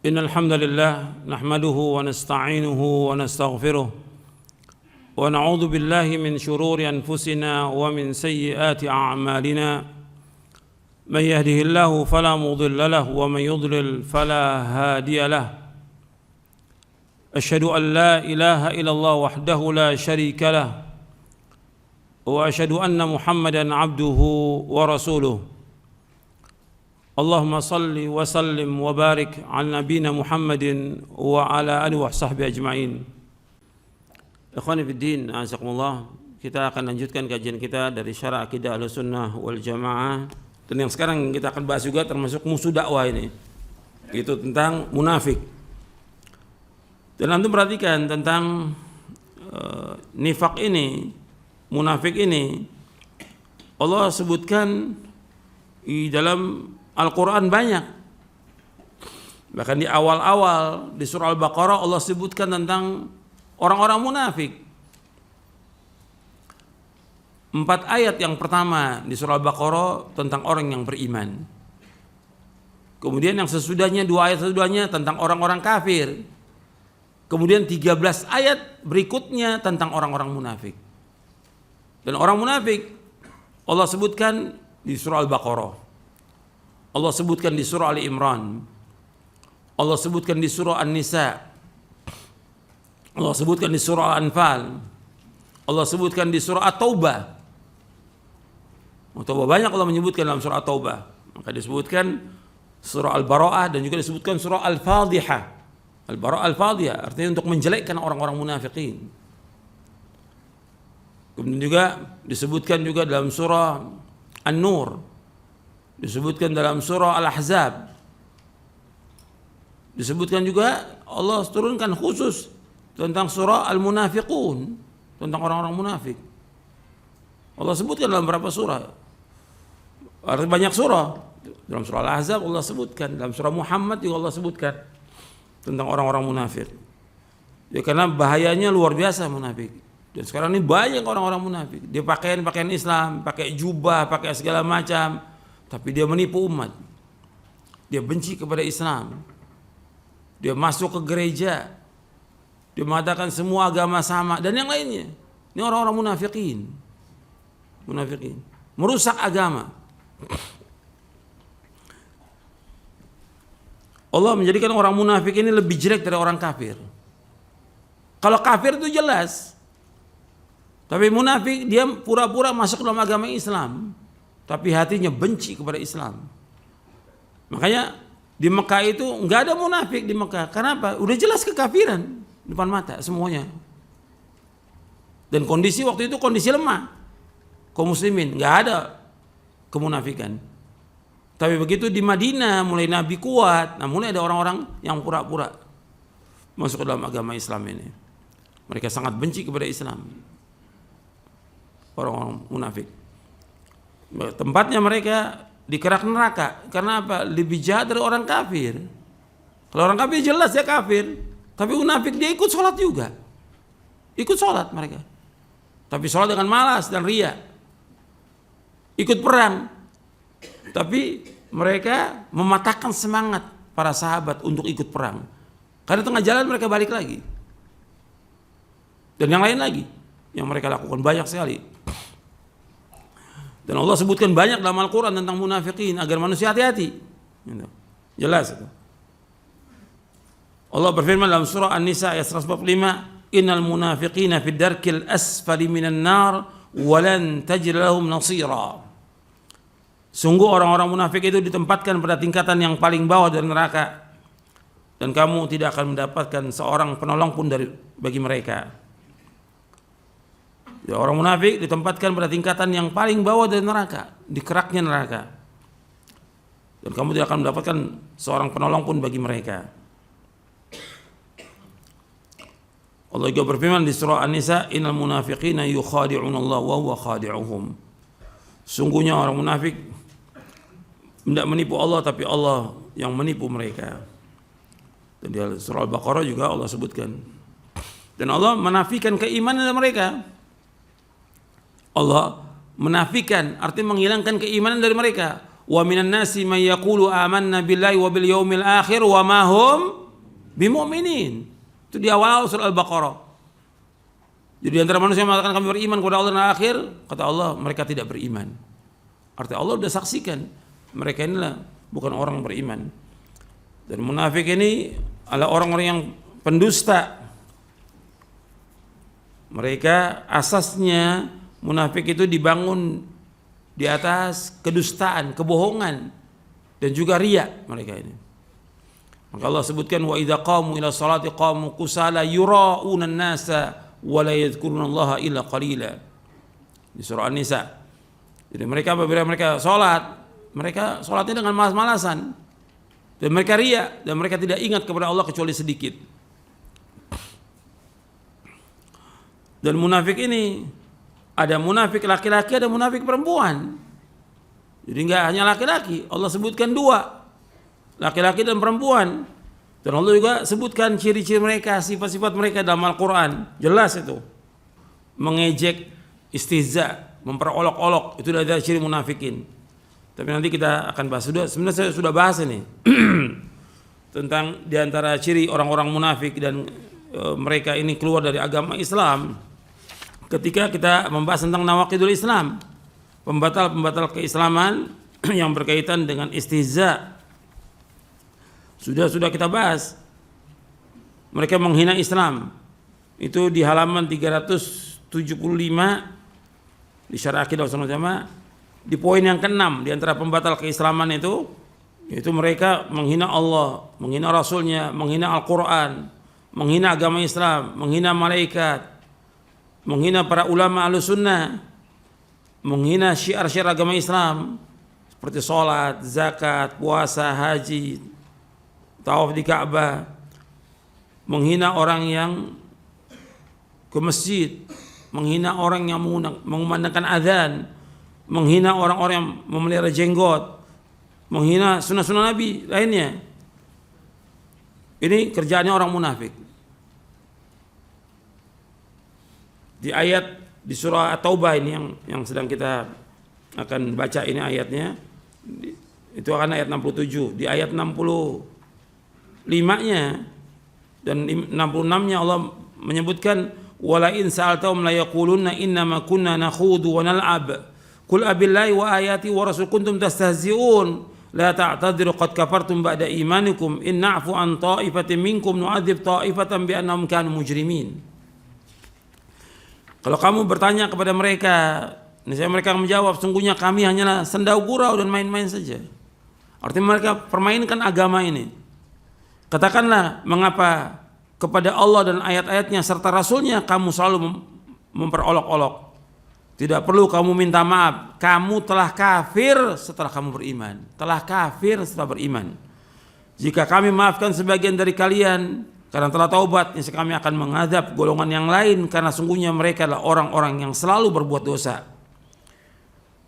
إن الحمد لله نحمده ونستعينه ونستغفره ونعوذ بالله من شرور أنفسنا ومن سيئات أعمالنا من يهده الله فلا مضل له ومن يضلل فلا هادي له أشهد أن لا إله إلا الله وحده لا شريك له وأشهد أن محمدا عبده ورسوله اللهم صل وسلم وبارك على نبينا محمد وعلى آله وصحبه أجمعين. Ikhwani fiddin, azakumullah. Kita akan lanjutkan kajian kita dari Syarah Aqidah Ahlussunnah wal Jamaah. Dan yang sekarang kita akan bahas juga termasuk musuh dakwah ini, itu tentang munafik. Dan antum perhatikan tentang nifak ini, munafik ini, Allah sebutkan di dalam Al-Quran banyak. Bahkan di awal-awal di surah Al-Baqarah Allah sebutkan tentang orang-orang munafik. 4 ayat yang pertama di surah Al-Baqarah tentang orang yang beriman. Kemudian yang sesudahnya 2 ayat sesudahnya tentang orang-orang kafir. Kemudian 13 ayat berikutnya tentang orang-orang munafik. Dan orang munafik Allah sebutkan di surah Al-Baqarah, Allah sebutkan di surah Ali Imran, Allah sebutkan di surah An-Nisa, Allah sebutkan di surah Al-Anfal, Allah sebutkan di surah At-Taubah. Taubah banyak Allah menyebutkan dalam surah At-Taubah. Maka disebutkan surah Al-Bara'ah dan juga disebutkan surah Al-Fadhihah. Al-Bara'ah Al-Fadhihah artinya untuk menjelekkan orang-orang munafikin. Kemudian juga disebutkan juga dalam surah An-Nur, disebutkan dalam surah Al-Ahzab, disebutkan juga Allah turunkan khusus tentang surah Al-Munafiqun, tentang orang-orang munafik. Allah sebutkan dalam beberapa surah. Artinya banyak surah. Dalam surah Al-Ahzab Allah sebutkan, dalam surah Muhammad juga Allah sebutkan tentang orang-orang munafik. Ya, karena bahayanya luar biasa munafik. Dan sekarang ini banyak orang-orang munafik. Dia pakaian Islam, pakai jubah, pakai segala macam, tapi dia menipu umat. Dia benci kepada Islam. Dia masuk ke gereja. Dia mengatakan semua agama sama dan yang lainnya. Ini orang-orang munafikin. Munafikin. Merusak agama. Allah menjadikan orang munafik ini lebih jelek dari orang kafir. Kalau kafir itu jelas. Tapi munafik dia pura-pura masuk dalam agama Islam, tapi hatinya benci kepada Islam. Makanya di Mekah itu nggak ada munafik di Mekah. Kenapa? Udah jelas kekafiran depan mata semuanya. Dan kondisi waktu itu kondisi lemah kaum muslimin, nggak ada kemunafikan. Tapi begitu di Madinah mulai Nabi kuat, nah mulai ada orang-orang yang pura-pura masuk ke dalam agama Islam ini. Mereka sangat benci kepada Islam. Orang-orang munafik. Tempatnya mereka di kerak neraka. Karena apa? Lebih jahat dari orang kafir. Kalau orang kafir jelas ya kafir, tapi munafik dia ikut sholat juga. Ikut sholat mereka. Tapi sholat dengan malas dan ria. Ikut perang. Tapi mereka mematahkan semangat para sahabat untuk ikut perang. Karena tengah jalan mereka balik lagi. Dan yang lain lagi yang mereka lakukan banyak sekali. Dan Allah sebutkan banyak dalam Al-Quran tentang munafikin agar manusia hati-hati. Jelas itu. Allah berfirman dalam surah An-Nisa ayat 145, innal munafiqina fid darkil asfali minan nar walan tajid lahum nasira. Sungguh orang-orang munafik itu ditempatkan pada tingkatan yang paling bawah dari neraka, dan kamu tidak akan mendapatkan seorang penolong pun bagi mereka. Ya, orang munafik ditempatkan pada tingkatan yang paling bawah dari neraka, di keraknya neraka. Dan kamu tidak akan mendapatkan seorang penolong pun bagi mereka. Allah juga berfirman di surah An-Nisa, innal munafiqina yukhadi'unallah wa huwa khadi'uhum. Sungguhnya orang munafik tidak menipu Allah, tapi Allah yang menipu mereka. Dan di surah Al-Baqarah juga Allah sebutkan. Dan Allah menafikan keimanan dari mereka. Allah menafikan, artinya menghilangkan keimanan dari mereka. Wa minan nasi may yaqulu amanna billahi wa bil yaumil akhir wa ma hum bimu'minin. Itu di awal surah Al-Baqarah. Jadi antara manusia yang mengatakan kami beriman kepada Allah dan akhir, kata Allah mereka tidak beriman. Artinya Allah sudah saksikan mereka inilah bukan orang beriman. Dan munafik ini adalah orang-orang yang pendusta. Mereka asasnya munafik itu dibangun di atas kedustaan, kebohongan dan juga riya mereka ini. Maka Allah sebutkan wa idza qamu ila salati qamu kusala yura'una an-nasa wa la yadhkurunallaha illa qalila. Di surah An-Nisa. Jadi mereka apabila mereka salatnya dengan malas-malasan dan mereka riya dan mereka tidak ingat kepada Allah kecuali sedikit. Dan munafik ini ada munafik laki-laki, ada munafik perempuan. Jadi enggak hanya laki-laki, Allah sebutkan dua, laki-laki dan perempuan. Dan Allah juga sebutkan ciri-ciri mereka, sifat-sifat mereka dalam Al-Quran. Jelas itu. Mengejek, istihza, memperolok-olok, itu adalah ciri munafikin. Tapi nanti kita akan bahas. Sebenarnya saya sudah bahas ini tentang diantara ciri orang-orang munafik dan mereka ini keluar dari agama Islam. Ketika kita membahas tentang nawaqidul Islam, pembatal-pembatal keislaman yang berkaitan dengan istihza, sudah kita bahas. Mereka menghina Islam. Itu di halaman 375 di Syarah Aqidah Ahlussunnah wal Jamaah, di poin yang ke-6 di antara pembatal keislaman itu, yaitu mereka menghina Allah, menghina Rasulnya, menghina Al-Quran, menghina agama Islam, menghina malaikat, menghina para ulama Ahlussunnah, menghina syiar-syiar agama Islam seperti sholat, zakat, puasa, haji, tawaf di Ka'bah, menghina orang yang ke masjid, menghina orang yang mengumandangkan azan, menghina orang-orang yang memelihara jenggot, menghina sunnah-sunnah Nabi lainnya. Ini kerjaannya orang munafik. Di ayat di surah At-Taubah ini yang sedang kita akan baca ini ayatnya, itu akan ayat 67. Di ayat 65-nya dan 66-nya Allah menyebutkan wala in sa'altahum la yaquluna innama kunna nakhudu wa nal'ab qul abillahi wa ayati wa rasul kuntum tastahzi'un la ta'tadiru qad kafartum ba'da imanikum in na'fu an ta'ifatin minkum nu'adzib ta'ifatan bi annahum kanu mujrimin. Kalau kamu bertanya kepada mereka, niscaya mereka menjawab, sungguhnya kami hanyalah sendau gurau dan main-main saja. Artinya mereka permainkan agama ini. Katakanlah, mengapa kepada Allah dan ayat-ayatnya serta Rasulnya kamu selalu memperolok-olok? Tidak perlu kamu minta maaf. Kamu telah kafir setelah kamu beriman. Telah kafir setelah beriman. Jika kami maafkan sebagian dari kalian karena telah taubat, niscaya kami akan mengadab golongan yang lain karena sungguhnya mereka adalah orang-orang yang selalu berbuat dosa.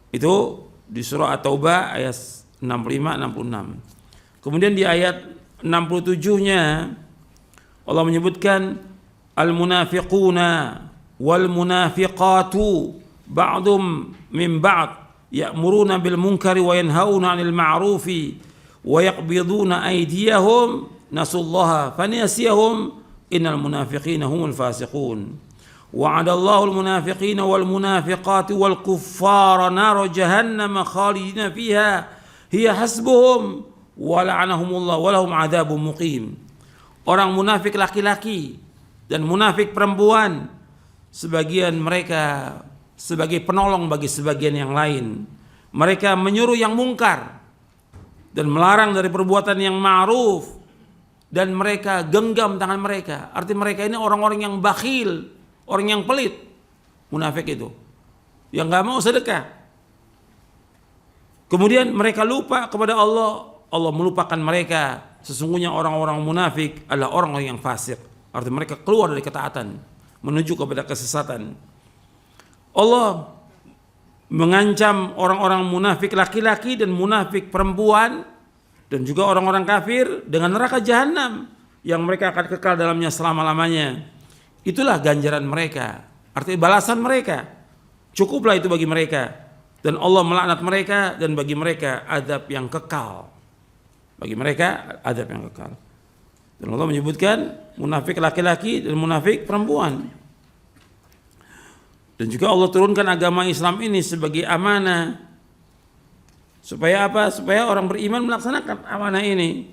Itu di surah At-Taubah ayat 65-66. Kemudian di ayat 67-nya Allah menyebutkan al-munafiquna wal munafiqatu ba'dhum min ba'd ya'muruna bil munkari wa yanhauna 'anil ma'rufi wa yaqbiduna aydiyahum nasullaha faniyasiyahum innal munafiqina humul fasiqun wa'adallahu al munafiqina wal munafiqati wal kuffara nar jahannam khalidina fiha hiya hasbuhum wa la'anahumullah wa lahum 'adzabun muqim. Orang munafik laki-laki dan munafik perempuan, sebagian mereka sebagai penolong bagi sebagian yang lain. Mereka menyuruh yang mungkar dan melarang dari perbuatan yang ma'ruf, dan mereka genggam tangan mereka. Arti mereka ini orang-orang yang bakhil, orang yang pelit. Munafik itu yang gak mau sedekah. Kemudian mereka lupa kepada Allah, Allah melupakan mereka. Sesungguhnya orang-orang munafik adalah orang-orang yang fasik. Artinya mereka keluar dari ketaatan menuju kepada kesesatan. Allah mengancam orang-orang munafik laki-laki dan munafik perempuan dan juga orang-orang kafir dengan neraka jahanam yang mereka akan kekal dalamnya selama-lamanya. Itulah ganjaran mereka, artinya balasan mereka. Cukuplah itu bagi mereka. dan Allah melaknat mereka, dan bagi mereka azab yang kekal. Bagi mereka azab yang kekal. Dan Allah menyebutkan munafik laki-laki dan munafik perempuan. Dan juga Allah turunkan agama Islam ini sebagai amanah. Supaya apa? Supaya orang beriman melaksanakan amanah ini.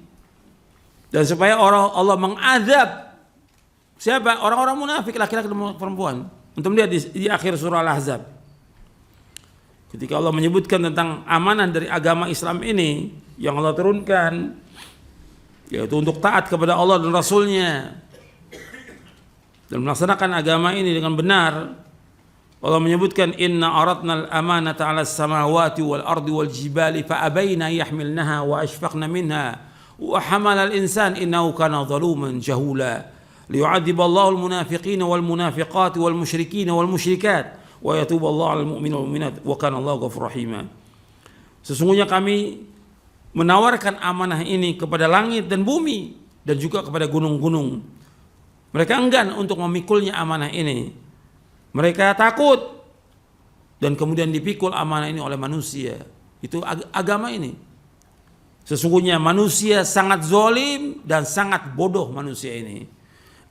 Dan supaya Allah mengazab siapa? Orang-orang munafik laki-laki dan perempuan. Untuk melihat di akhir surah Al-Ahzab. Ketika Allah menyebutkan tentang amanah dari agama Islam ini yang Allah turunkan, yaitu untuk taat kepada Allah dan Rasulnya dan melaksanakan agama ini dengan benar. Allah menyebutkan inna aradna al-amanata 'ala as-samawati wal ardi wal jibali fa abaina yahmilnaha wa ashfaqna minha wa hamala al-insan innahu kana zaluman jahula liyu'adzib Allahu al-munafiqina wal munafiqati wal musyrikina wal musyrikat wa yatubu Allahu 'alal mu'minina wal mu'minat wa kana Allahu ghafurur rahima. Sesungguhnya kami menawarkan amanah ini kepada langit dan bumi dan juga kepada gunung-gunung. Mereka enggan untuk memikulnya amanah ini. Mereka takut dan kemudian dipikul amanah ini oleh manusia. Itu agama ini. Sesungguhnya manusia sangat zalim dan sangat bodoh manusia ini.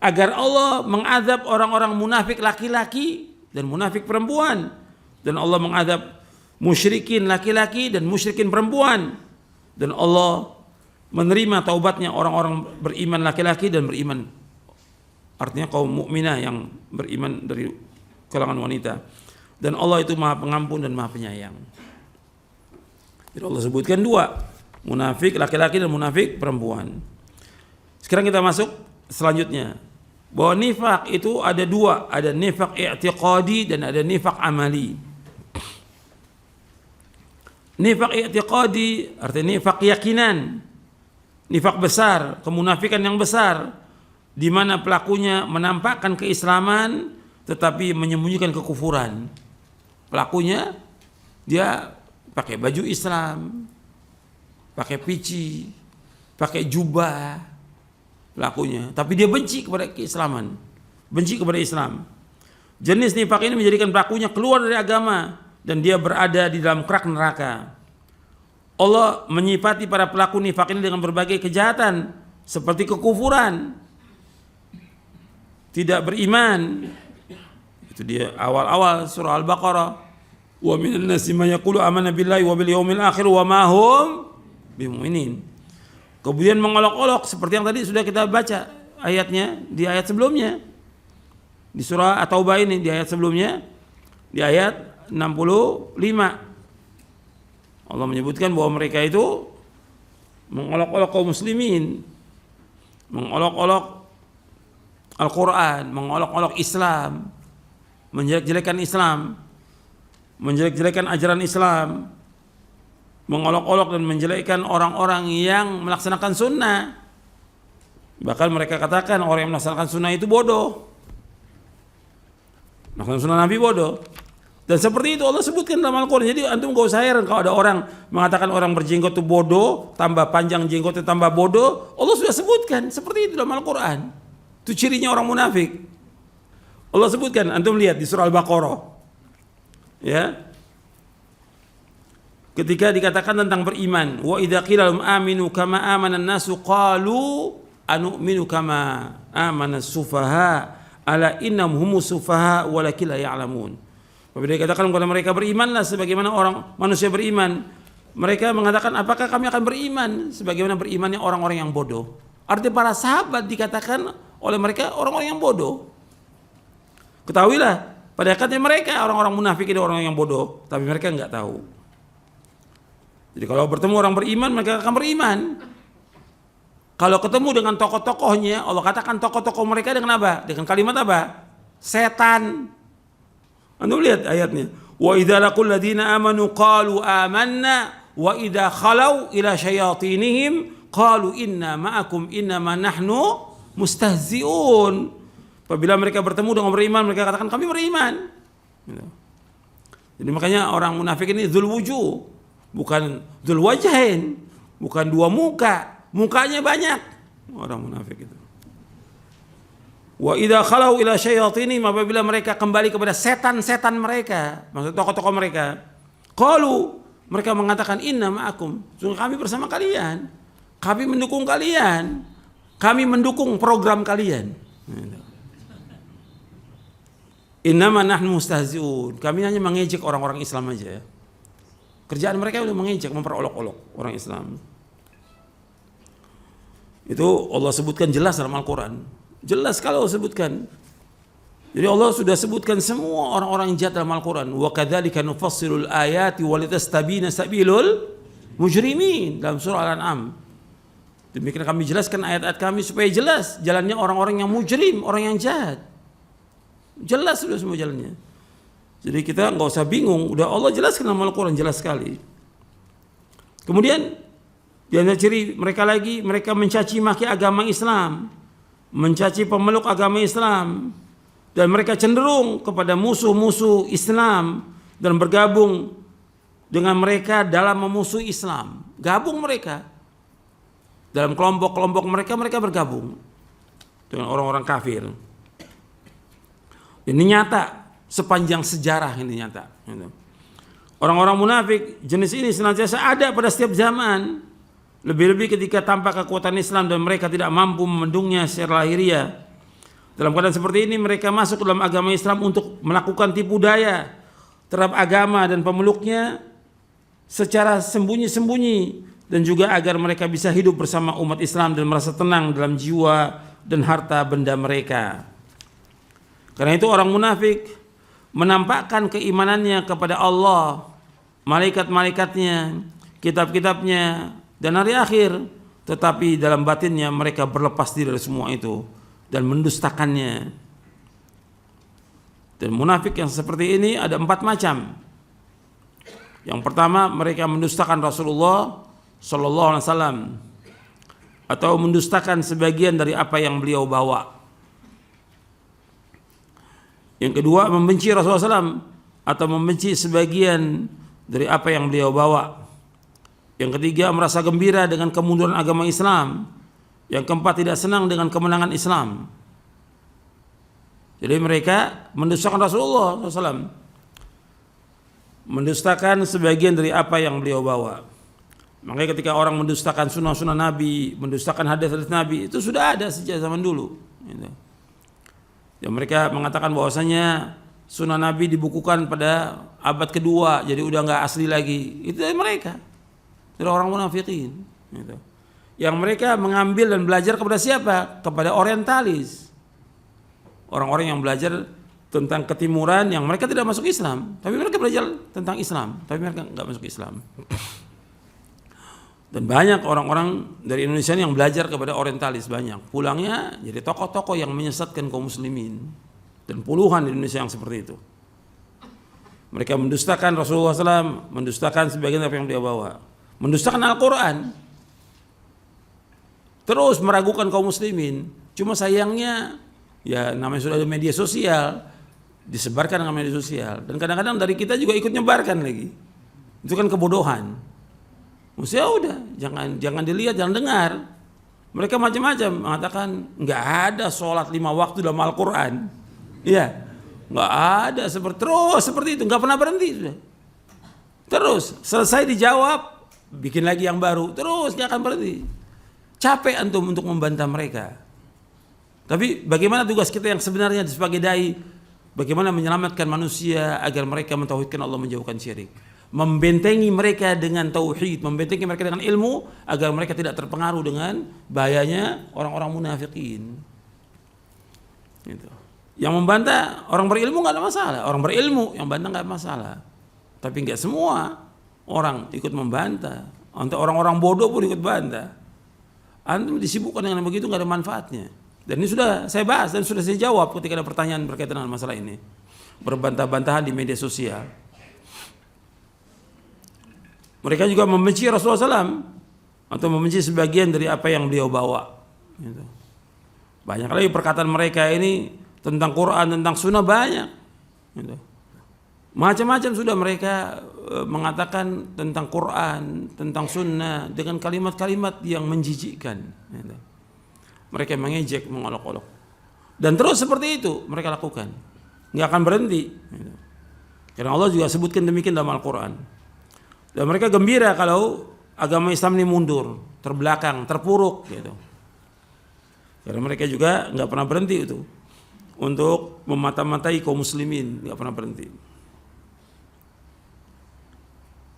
Agar Allah mengadab orang-orang munafik laki-laki dan munafik perempuan. Dan Allah mengadab musyrikin laki-laki dan musyrikin perempuan. Dan Allah menerima taubatnya orang-orang beriman laki-laki dan beriman. Artinya kaum mukminah yang beriman dari kalangan wanita. Dan Allah itu Maha Pengampun dan Maha Penyayang. Jadi Allah sebutkan dua, munafik laki-laki dan munafik perempuan. Sekarang kita masuk selanjutnya. Bahwa nifak itu ada dua, ada nifak i'tiqadi dan ada nifak amali. Nifak i'tiqadi artinya nifak keyakinan, nifak besar, kemunafikan yang besar, di mana pelakunya menampakkan keislaman tetapi menyembunyikan kekufuran. Pelakunya dia pakai baju Islam, pakai pici, pakai jubah pelakunya, tapi dia benci kepada keislaman, benci kepada Islam. Jenis nifak ini menjadikan pelakunya keluar dari agama dan dia berada di dalam kerak neraka. Allah menyifati para pelaku nifak ini dengan berbagai kejahatan seperti kekufuran, tidak beriman. Itu dia awal-awal surah Al-Baqarah. Wa minan nasi may yaqulu amanna billahi wa bil yaumil akhir wa ma hum bimu'minin. Kemudian mengolok-olok seperti yang tadi sudah kita baca ayatnya di ayat sebelumnya. Di surah At-Taubah ini di ayat sebelumnya di ayat 65. Allah menyebutkan bahwa mereka itu mengolok-olok kaum muslimin, mengolok-olok Al-Quran, mengolok-olok Islam, menjelek-jelekan Islam, menjelek-jelekan ajaran Islam, mengolok-olok dan menjelekkan orang-orang yang melaksanakan sunnah. Bahkan mereka katakan orang yang melaksanakan sunnah itu bodoh, melaksanakan sunnah Nabi bodoh. Dan seperti itu Allah sebutkan dalam Al-Quran. Jadi antum gak usah heran kalau ada orang mengatakan orang berjenggot itu bodoh, tambah panjang jenggotnya tambah bodoh. Allah sudah sebutkan seperti itu dalam Al-Quran. Itu cirinya orang munafik. Allah sebutkan, antum lihat di surah Al-Baqarah. Ya. Ketika dikatakan tentang beriman, wa idza qila lahum aminu kama amana an-nasu qalu anu'minu kama amana as-sufaha ala innahum humus sufaha walakin la ya'lamun. Apabila dikatakan kepada mereka berimanlah sebagaimana orang manusia beriman, mereka mengatakan apakah kami akan beriman sebagaimana berimannya orang-orang yang bodoh. Artinya para sahabat dikatakan oleh mereka orang-orang yang bodoh. Ketahuilah pada hakikatnya mereka orang-orang munafik itu orang yang bodoh, tapi mereka enggak tahu. Jadi kalau bertemu orang beriman mereka akan beriman. Kalau ketemu dengan tokoh-tokohnya, Allah katakan tokoh-tokoh mereka dengan apa? Dengan kalimat apa? Setan. Anda lihat ayatnya. Wa idza laqul ladzina amanu qalu amanna wa idza khalau ila syayatinihim qalu inna ma'akum innama nahnu mustahzi'un. Apabila mereka bertemu dengan beriman mereka katakan kami beriman. Jadi makanya orang munafik ini dzul wujuh, bukan dzul wajhain, bukan dua muka, mukanya banyak orang munafik itu. Wa idza khalau ila syayatinihim, apabila mereka kembali kepada setan-setan mereka, maksud tokoh-tokoh mereka, Qalu, mereka mengatakan inna ma'akum, sungguh kami bersama kalian. Kami mendukung kalian. Kami mendukung program kalian. Innama nahnu mustahzi'un. Kami hanya mengejek orang-orang Islam aja. Kerjaan mereka udah mengejek, memperolok-olok orang Islam. Itu Allah sebutkan jelas dalam Al-Quran. Jelas kalau sebutkan. Jadi Allah sudah sebutkan semua orang-orang yang jahat dalam Al-Quran. Wa kadzalika nufassilul ayati walitastabina sabilul mujrimin dalam surah Al-An'am. Demikian kami jelaskan ayat-ayat kami supaya jelas jalannya orang-orang yang mujrim, orang yang jahat. Jelas sudah semua jalannya. Jadi kita nggak usah bingung, udah Allah jelaskan dalam Al-Quran jelas sekali. Kemudian di antara ciri mereka lagi, mereka mencaci maki agama Islam, mencaci pemeluk agama Islam, dan mereka cenderung kepada musuh-musuh Islam dan bergabung dengan mereka dalam memusuhi Islam. Gabung mereka dalam kelompok-kelompok mereka bergabung dengan orang-orang kafir. Ini nyata. Sepanjang sejarah ini nyata. Orang-orang munafik jenis ini senantiasa ada pada setiap zaman. Lebih-lebih ketika tampak kekuatan Islam dan mereka tidak mampu membendungnya secara lahiriah. Dalam keadaan seperti ini mereka masuk dalam agama Islam untuk melakukan tipu daya terhadap agama dan pemeluknya secara sembunyi-sembunyi, dan juga agar mereka bisa hidup bersama umat Islam dan merasa tenang dalam jiwa dan harta benda mereka. Karena itu orang munafik menampakkan keimanannya kepada Allah, malaikat-malaikatnya, kitab-kitabnya, dan hari akhir, tetapi dalam batinnya mereka berlepas diri dari semua itu dan mendustakannya. Dan munafik yang seperti ini ada 4 macam. Yang pertama, mereka mendustakan Rasulullah Sallallahu Alaihi Wasallam atau mendustakan sebagian dari apa yang beliau bawa. Yang kedua, membenci Rasulullah SAW atau membenci sebagian dari apa yang beliau bawa. Yang ketiga, merasa gembira dengan kemunduran agama Islam. Yang keempat, tidak senang dengan kemenangan Islam. Jadi mereka mendustakan Rasulullah SAW, mendustakan sebagian dari apa yang beliau bawa. Makanya ketika orang mendustakan sunnah-sunnah Nabi, mendustakan hadis-hadis Nabi, itu sudah ada sejak zaman dulu. Ya, mereka mengatakan bahwasanya sunnah Nabi dibukukan pada abad kedua, jadi udah nggak asli lagi. Itu dari mereka, dari orang munafikin. Gitu. Yang mereka mengambil dan belajar kepada siapa? Kepada orientalis, orang-orang yang belajar tentang ketimuran, yang mereka tidak masuk Islam, tapi mereka belajar tentang Islam, tapi mereka nggak masuk Islam. Dan banyak orang-orang dari Indonesia yang belajar kepada orientalis, banyak. Pulangnya jadi tokoh-tokoh yang menyesatkan kaum muslimin. Dan puluhan di Indonesia yang seperti itu. Mereka mendustakan Rasulullah SAW, mendustakan sebagian apa yang dia bawa. Mendustakan Al-Quran. Terus meragukan kaum muslimin. Cuma sayangnya, ya namanya sudah ada media sosial, disebarkan dengan media sosial. Dan kadang-kadang dari kita juga ikut nyebarkan lagi. Itu kan kebodohan. Maksudnya udah, jangan dilihat, jangan dengar. Mereka macam-macam mengatakan nggak ada sholat 5 waktu dalam Al-Quran. Iya, nggak ada seperti itu, nggak pernah berhenti sudah. Terus selesai dijawab, bikin lagi yang baru, terus nggak akan berhenti. Capek antum untuk membantah mereka. Tapi bagaimana tugas kita yang sebenarnya sebagai dai? Bagaimana menyelamatkan manusia agar mereka mentauhidkan Allah, menjauhkan syirik? Membentengi mereka dengan tauhid, membentengi mereka dengan ilmu agar mereka tidak terpengaruh dengan bahayanya orang-orang munafikin. Gitu. Yang membantah orang berilmu nggak ada masalah, orang berilmu yang bantah nggak masalah. Tapi nggak semua orang ikut membantah. Untuk orang-orang bodoh pun ikut bantah. Antum disibukkan dengan begitu nggak ada manfaatnya. Dan ini sudah saya bahas dan sudah saya jawab ketika ada pertanyaan berkaitan dengan masalah ini. Berbantah-bantahan di media sosial. Mereka juga membenci Rasulullah SAW atau membenci sebagian dari apa yang beliau bawa. Gitu. Banyak lagi perkataan mereka ini tentang Quran, tentang Sunnah banyak. Gitu. Macam-macam sudah mereka mengatakan tentang Quran, tentang Sunnah dengan kalimat-kalimat yang menjijikkan. Gitu. Mereka mengejek, mengolok-olok. Dan terus seperti itu mereka lakukan. Nggak akan berhenti. Gitu. Karena Allah juga sebutkan demikian dalam Al-Quran. Dan mereka gembira kalau agama Islam ini mundur, terbelakang, terpuruk gitu. Karena mereka juga nggak pernah berhenti itu untuk memata-matai kaum muslimin, nggak pernah berhenti.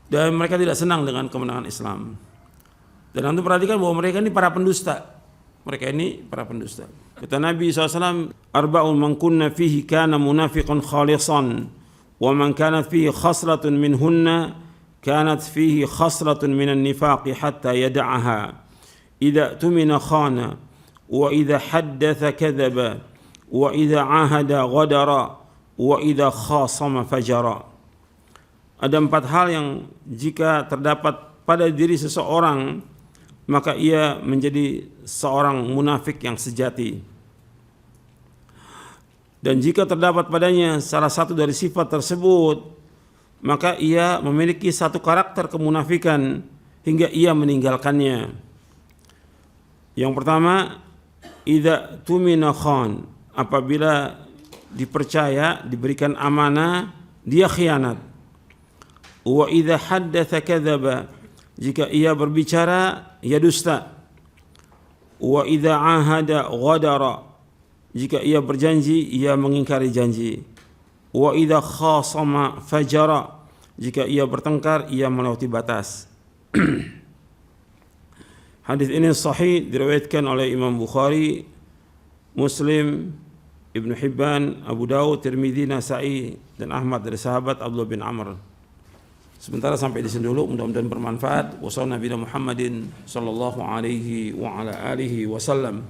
Dan mereka tidak senang dengan kemenangan Islam. Dan Anda perhatikan bahwa mereka ini para pendusta. Mereka ini para pendusta. Kata Nabi SAW, arba'un man kunna fihi kana munafiqan khalisan, wa man kanat fihi khaslatun minhunna kanat fihi khaslatun minan nifaqi hatta yada'aha. Idza tumina khana, wa idza haddatha kadzaba, wa idza ahada ghadara, wa idza khasama fajara. Ada 4 hal yang jika terdapat pada diri seseorang, maka ia menjadi seorang munafik yang sejati. Dan jika terdapat padanya salah satu dari sifat tersebut, maka ia memiliki satu karakter kemunafikan hingga ia meninggalkannya. Yang pertama, idza tumina khan, apabila dipercaya, diberikan amanah, dia khianat. Wa idza haddatsa kadzaba, jika ia berbicara, ia dusta. Wa idza ahada ghadara, jika ia berjanji, ia mengingkari janji. Wa idza khasama fajara, jika ia bertengkar, ia melewati batas. Hadis ini sahih, diriwayatkan oleh Imam Bukhari, Muslim, Ibnu Hibban, Abu Daud, Tirmidzi, Nasa'i, dan Ahmad dari sahabat Abdullah bin Amr. Sementara sampai di sini dulu, mudah-mudahan bermanfaat. Wassallallahu Nabi Muhammadin sallallahu alaihi wa ala alihi wasallam.